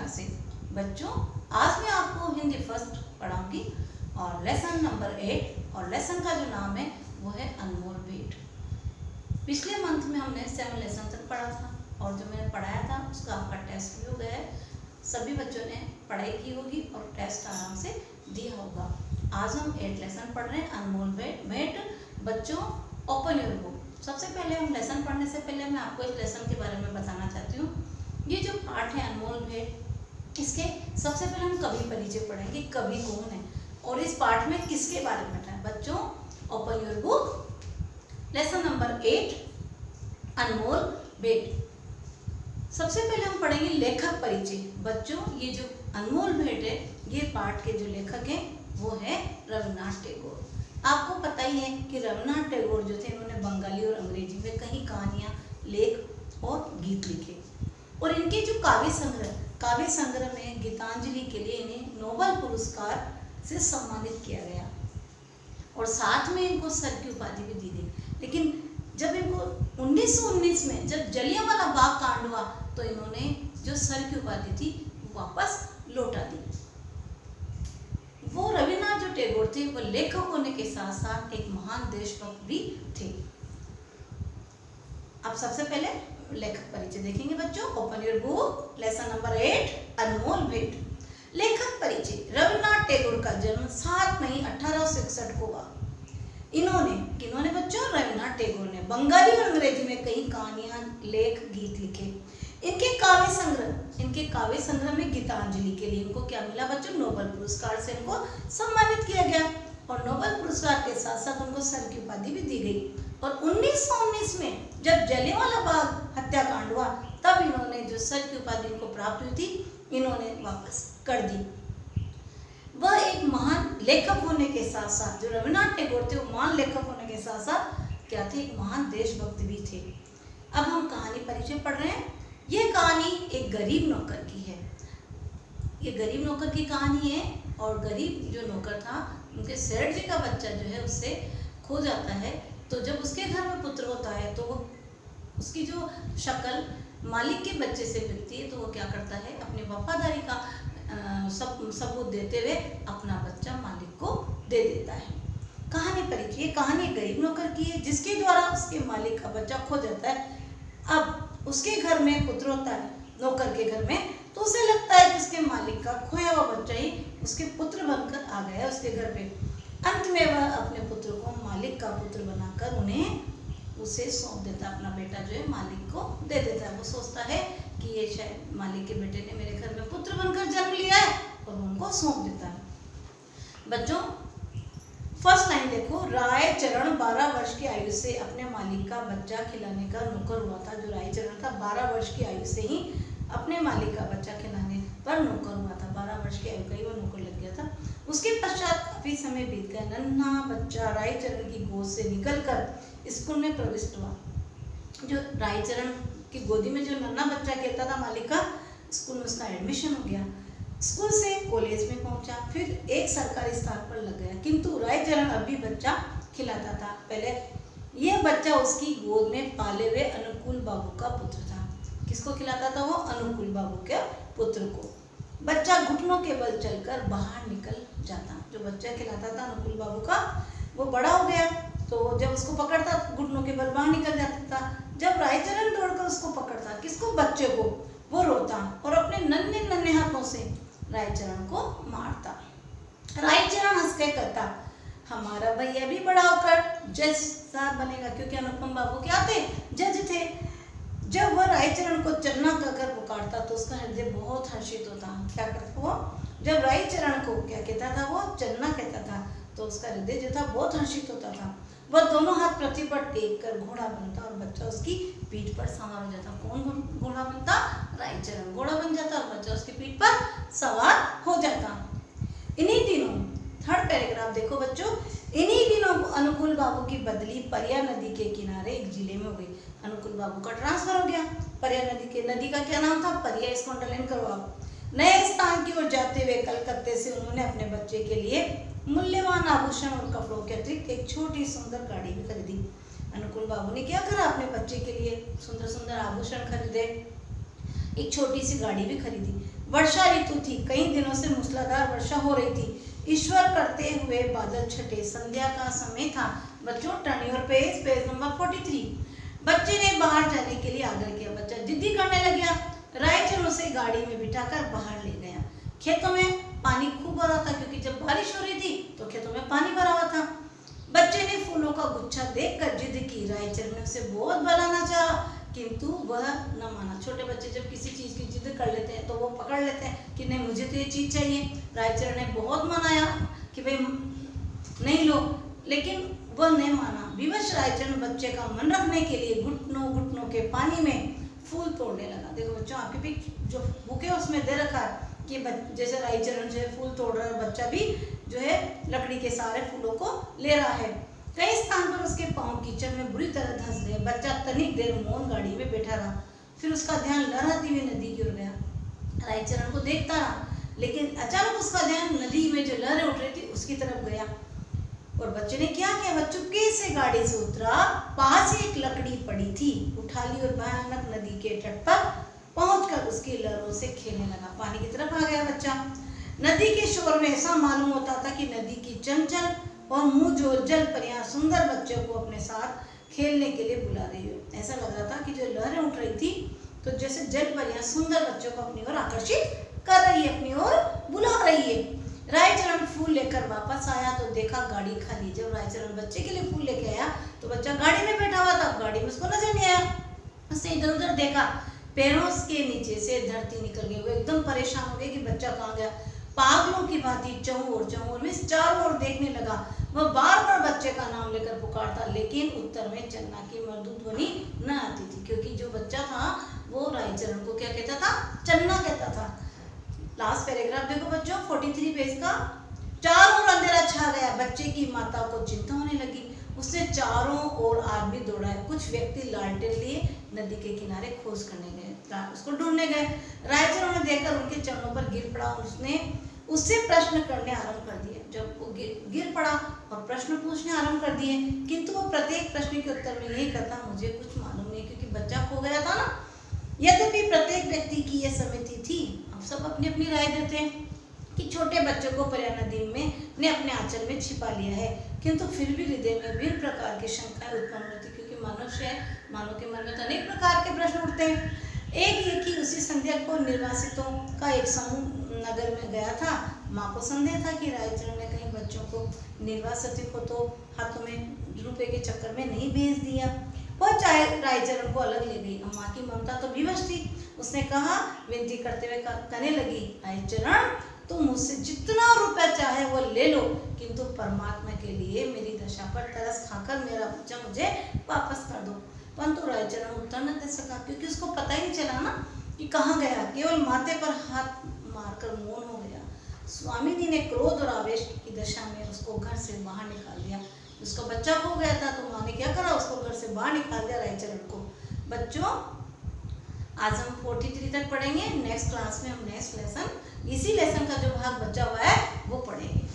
Classes. बच्चों, आज मैं आपको हिंदी फर्स्ट पढ़ाऊंगी और लेसन नंबर 8 और लेसन का जो नाम है वो है अनमोल भेंट। पिछले मंथ में हमने 7 लेसन तक पढ़ा था और जो मैंने पढ़ाया था उसका आपका टेस्ट भी हो गया है। सभी बच्चों ने पढ़ाई की होगी और टेस्ट आराम से दिया होगा। आज हम 8 लेसन पढ़ रहे हैं अनमोल भेंट। बच्चों, ओपन योर बुक। सबसे पहले हम लेसन पढ़ने से पहले मैं आपको इस लेसन के बारे में बताना चाहती हूँ। ये जो पाठ है अनमोल भेंट, इसके सबसे पहले हम कवि परिचय पढ़ेंगे। कवि कौन है और इस पाठ में किसके बारे में है। बच्चों, open your book, lesson number 8 अनमोल भेंट। सबसे पहले हम पढ़ेंगे लेखक परिचय। बच्चों, ये जो अनमोल भेंट है, ये पाठ के जो लेखक हैं वो है रविन्द्रनाथ टैगोर। आपको पता ही है कि रविन्द्रनाथ टैगोर जो थे, इन्होंने बंगाली और अंग्रेजी में कई कहानियाँ, लेख और गीत लिखे और इनके जो काव्य संग्रह में गीतांजलि के लिए इन्हें नोबेल पुरस्कार से सम्मानित किया गया और साथ में इनको सर की उपाधि भी दी गई। लेकिन जब इनको 1919 में जब जलियांवाला बाग कांड हुआ तो इन्होंने जो सर की उपाधि थी वो वापस लौटा दी। वो रविन्द्रनाथ जो टैगोर थे वो लेखक होने के साथ साथ एक महान देशभक्त भी थे। अब सबसे पहले लेखक परिचय देखेंगे। बच्चों, open your book, lesson number 8 अनमोल भेंट। लेखक परिचय। रविन्द्रनाथ टैगोर का जन्म 7 मई 1861 को हुआ। किन्होंने बच्चों, रविन्द्रनाथ टैगोर ने बंगाली और अंग्रेजी में कई कहानियां, लेख, गीत लिखे। इनके काव्य संग्रह में गीतांजलि के लिए इनको क्या मिला बच्चों? नोबेल पुरस्कार से इनको सम्मानित किया गया और नोबेल पुरस्कार के साथ साथ उनको सर की उपाधि भी दी गई। और 1919 में जब जलियांवाला बाग हत्याकांड हुआ तब इन्होंने जो सर की उपाधि इनको प्राप्त हुई थी, इन्होंने वापस कर दी। वह एक महान लेखक होने के साथ साथ, जो रविन्द्रनाथ टैगोर थे वो महान लेखक होने के साथ साथ क्या थे? एक महान देशभक्त भी थे। अब हम कहानी परिचय पढ़ रहे हैं। यह कहानी एक गरीब नौकर की है। ये गरीब नौकर की कहानी है और गरीब जो नौकर था, उनके सेठ जी का बच्चा जो है उससे खो जाता है। तो जब उसके घर में पुत्र होता है तो वो उसकी जो शक्ल मालिक के बच्चे से मिलती है तो वो क्या करता है? अपनी वफादारी का सबूत देते हुए अपना बच्चा मालिक को दे देता है। कहानी परिचय। ये कहानी गरीब नौकर की है जिसके द्वारा उसके मालिक का बच्चा खो जाता है। अब उसके घर में पुत्र होता है, नौकर के घर में, तो उसे लगता है कि उसके मालिक का खोया हुआ बच्चा ही उसके पुत्र बनकर आ गया है उसके घर पे। अंत में वह अपने पुत्र को मालिक का पुत्र बनाकर उसे सौंप देता है। अपना बेटा जो है मालिक को दे देता है। वो सोचता है कि ये शायद मालिक के बेटे ने मेरे घर में पुत्र बनकर जन्म लिया है और वो उनको सौंप देता है। बच्चों, फर्स्ट लाइन देखो। रायचरण 12 वर्ष की आयु से अपने मालिक का बच्चा खिलाने का नौकर हुआ था। जो रायचरण था 12 वर्ष की आयु से ही अपने मालिक का बच्चा खिलाने पर नौकर हुआ था। 12 वर्ष की आयु का ही वो नौकर लग गया था। उसके पश्चात काफी समय बीत गया। नन्हा बच्चा रायचरण की गोद से निकलकर स्कूल में प्रविष्ट हुआ। जो रायचरण की गोदी में जो नन्हा बच्चा खेलता था मालिक का, स्कूल में उसका एडमिशन हो गया। स्कूल से कॉलेज में पहुंचा, फिर एक सरकारी स्थान पर लग गया। किंतु रायचरण अभी बच्चा खिलाता था। पहले यह बच्चा उसकी गोद में पाले हुए अनुकूल बाबू का पुत्र था। किसको खिलाता था वो? अनुकूल बाबू के पुत्र को। बच्चा घुटनों के बल चलकर बाहर निकल जाता। जो बच्चा खिलाता था अनुकूल बाबू का, वो बड़ा हो गया तो जब उसको पकड़ता घुटनों के बल बाहर निकल जाता था। जब रायचरण दौड़कर उसको पकड़ता, किसको? बच्चे को, वो रोता और अपने नन्हे नन्हे हाथों से रायचरण को मारता। रायचरण हंस के कहता, हमारा भैया भी बड़ा होकर जज साहब बनेगा, क्योंकि अनुपम बाबू क्या थे? जज थे। जब वह रायचरण को चन्ना कहकर पुकारता तो उसका हृदय बहुत हर्षित होता। क्या करता वो? जब रायचरण को क्या कहता था वो? चन्ना कहता था तो उसका हृदय जो था बहुत हर्षित होता था। वह दोनों हाथ पृथ्वी पर टेक कर घोड़ा बनता और बच्चा उसकी पीठ पर सवार हो जाता। कौन घोड़ा बनता? रायचरण घोड़ा बन जाता और बच्चा उसकी पीठ पर सवार हो जाता। इन्हीं दिनों, थर्ड पैराग्राफ देखो बच्चों। इन्हीं दिनों अनुकूल बाबू की बदली परिया नदी के किनारे एक जिले में हो गई। अनुकूल बाबू का ट्रांसफर हो गया। परिया नदी का क्या नाम था? परिया। इसको अंडरलाइन करो आप। नए स्थान की ओर जाते हुए कलकत्ते से उन्होंने अपने बच्चे के लिए मूल्यवान आभूषण और कपड़ों के अतिरिक्त एक छोटी सुंदर गाड़ी भी खरीदी। अनुकूल बाबू ने क्या करा? अपने बच्चे के लिए सुंदर सुंदर आभूषण खरीदे, एक छोटी सी गाड़ी भी खरीदी। वर्षा ऋतु थी, कई दिनों से मूसलाधार वर्षा हो रही थी। ईश्वर करते हुए बादल छटे, संध्या का समय था। बच्चों turn your page, page number 43। बच्चे ने बाहर जाने के लिए आग्रह किया। बच्चा जिद्दी करने लग गया। रायचंद उसे गाड़ी में बिठाकर बाहर ले गया। खेतों में पानी खूब भरा था, क्योंकि जब बारिश हो रही थी तो खेतों में पानी भरा हुआ था। बच्चे ने फूलों का गुच्छा देखकर जिद की। रायचंद ने उसे बहुत बहलाना चाहा, किंतु वह न माना। छोटे बच्चे जब किसी चीज की जिद कर लेते हैं तो वो पकड़ लेते हैं कि नहीं मुझे तो ये चीज चाहिए। रायचंद ने बहुत मनाया कि भाई नहीं लो, लेकिन वह नहीं माना। विवश रायचंद बच्चे का मन रखने के लिए घुटनों घुटनों के पानी में फूल तोड़ने लगा। देखो बच्चों, आपके भी जो बुक है उसमें दे रखा है कि जैसे रायचरण जो है फूल तोड़ रहा है, बच्चा भी जो है लकड़ी के सारे फूलों को ले रहा है। कई स्थान पर उसके पांव कीचड़ में बुरी तरह धंस गए। बच्चा तनिक देर मौन गाड़ी में बैठा रहा, फिर उसका ध्यान लहराती हुई नदी की ओर गया। रायचरण को देखता रहा, लेकिन अचानक उसका ध्यान नदी में जो लहरें उठ रही थी उसकी तरफ गया। और बच्चे ने क्या किया, वह चुपके से गाड़ी से उतरा। पास ही एक लकड़ी पड़ी थी, उठा ली और भयानक नदी के तट पर पहुंचकर उसकी लहरों से खेलने लगा। पानी की तरफ आ गया बच्चा। नदी के शोर में ऐसा मालूम होता था कि नदी की चंचल और मुंहजोर जल परियां सुंदर बच्चे को अपने साथ खेलने के लिए बुला रही हो। ऐसा लग रहा था कि जो लहरें उठ रही थी तो जैसे जल परियां सुंदर बच्चों को अपनी ओर आकर्षित कर रही है, अपनी ओर बुला रही है। रायचरण फूल लेकर वापस आया तो देखा गाड़ी खाली। जब रायचरण बच्चे के लिए फूल लेके आया तो बच्चा गाड़ी में बैठा हुआ था। गाड़ी में उसको नजर नहीं आया। उसने इधर उधर देखा, पैरों के नीचे से धरती निकल गई। वो एकदम परेशान हो गए कि बच्चा कहाँ गया। पागलों की भांति चौर में चारों ओर देखने लगा। वह बार बार बच्चे का नाम लेकर पुकारता, लेकिन उत्तर में चन्ना की मृदु ध्वनि न आती थी, क्योंकि जो बच्चा था वो रायचरण को क्या कहता था, चन्ना कहता था। लास्ट पैराग्राफ देखो बच्चों, 43 पेज का। चारों ओर अंधेरा छा गया। बच्चे की माता को चिंता होने लगी। उसने चारों ओर आदमी दौड़ाए। कुछ व्यक्ति लालटेन लिए नदी के किनारे खोज करने गए, उसको ढूंढने गए। रायचरण ने देखकर उनके चरणों पर गिर पड़ा। उसने उससे प्रश्न करने आरंभ कर दिए। जब वो गिर पड़ा और प्रश्न पूछने आरंभ कर दिए, किंतु वो प्रत्येक प्रश्न के उत्तर में यही कहता, मुझे कुछ मालूम नहीं, क्योंकि बच्चा खो गया था ना। यद्यपि प्रत्येक व्यक्ति की यह सहमति थी, अब सब अपनी अपनी राय देते हैं कि छोटे बच्चों को परिया नदी में ने अपने आंचल में छिपा लिया है, किंतु फिर भी हृदय में विभिन्न प्रकार की शंकाएं उत्पन्न होती, क्योंकि मनुष्य है, मानव के मन में तो अनेक प्रकार के प्रश्न उठते हैं। एक ये कि उसी संध्या को निर्वासितों का एक समूह नगर में गया था। माँ को संदेह था कि रायचरण ने कहीं बच्चों को निर्वासित को तो हाथों में रुपए के चक्कर में नहीं भेज दिया। वह चाहे रायचरण को अलग ले गई। माँ की ममता तो विवश थी। उसने कहा, विनती करते हुए कहने लगी, रायचरण तुम मुझसे जितना रुपया चाहे वो ले लो, किंतु परमात्मा के लिए मेरी दशा पर तरस खाकर मेरा बच्चा मुझे वापस कर दो। परंतु रायचरण उत्तर न दे सका, क्योंकि उसको पता ही नहीं चला ना कि कहाँ गया। केवल माथे पर हाथ मारकर मौन हो गया। स्वामिनी ने क्रोध और आवेश की दशा में उसको घर से बाहर निकाल दिया। उसका बच्चा खो गया था तो माँ ने क्या करा, उसको घर से बाहर निकाल दिया रायचरण को। बच्चों आज हम 43 तक पढ़ेंगे। नेक्स्ट क्लास में हम नेक्स्ट लेसन, इसी लेसन का जो भाग बचा हुआ है वो पढ़ेंगे।